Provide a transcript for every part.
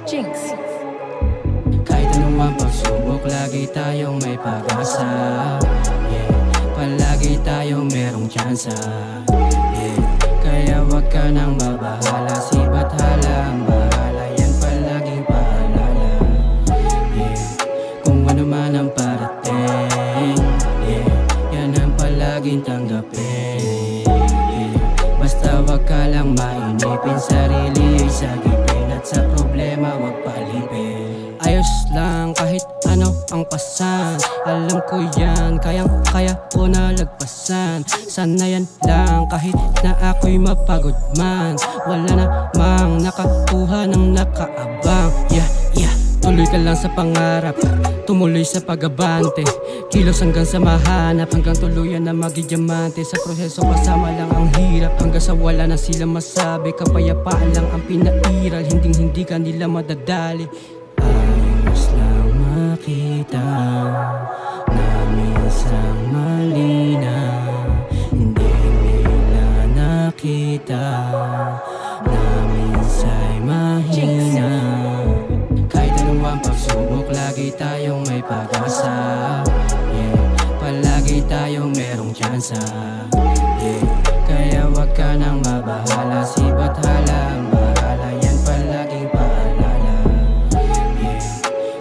Jinx. Kahit anumang pagsubok, lagi tayong may pag-asa. Yeah. Palagi tayong merong tsansa. Yeah. Kaya wag ka nang mabahala, si Bathala ang bahala. Yan palaging paalala. Yeah. Kung ano man ang parating, yeah. Yan ang palaging tanggapin. Yeah. Basta wag ka lang mainipin, sarili ay sagipin, at sa problema wag palipin. Ayos lang kahit ano ang pasan, alam ko yan, kaya ko nalagpasan. Sana yan lang kahit na ako'y mapagod man, wala namang nakakuha ng nakaabang. Yeah, yeah. Tuloy ka lang sa pangarap, tumuloy sa pag-abante, kilos hanggang sa mahanap, hanggang tuluyan na magdiamante. Sa proseso kasama lang ang hirap, hanggang sa wala na sila masabi. Kapayapaan lang ang pinairal, hindi ka nila madadali. Ayos lang makita na minsan mali na hindi nila nakita na minsa'y mahina. Kahit anumang pagsubok, lagi tayong may pag-asa. Yeah. Palagi tayong merong tsansa. Yeah. Kaya wag ka nang mabahala, si Bathala ang bahala. Yan palaging paalala. Yeah.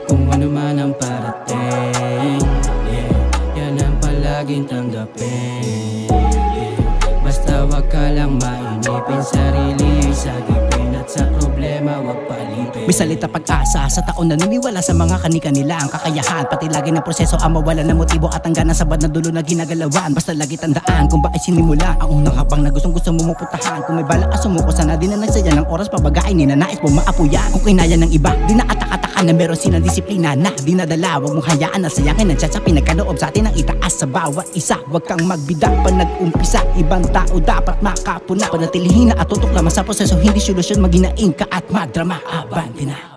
Kung ano man ang parating, yeah. Yan ang palaging tanggapin. Yeah. Basta wag ka lang mainipin, sarili ay sagipin, at sa problema wag palipin. May salita pag-asa sa taon na naniniwala sa mga kani-kanila ang kakayahan, pati lagi ng proseso ang mawala ng motibo at ang gana sa bad na dulo na ginagalawan. Basta lagi tandaan kung bakit sinimula ang unang habang na gustong gusto mo mapuntahan. Kung may balak ka sumuko, sana di na nagsaya ng oras pabagain, ninanais mo maapuyan. Kung kinaya ng iba, di na atak-atakan na meron silang disiplina na dinadala. Huwag mong hayaan na sayangin ang tsa pinagkaloob sa atin ang itaas sa bawat isa. Huwag kang magbida pa nag-umpisa, ibang tao dapat makapuna. Panatilihin na at tutok lamang sa proseso, hindi solusyon, maginaing ka at magdrama. Abante na.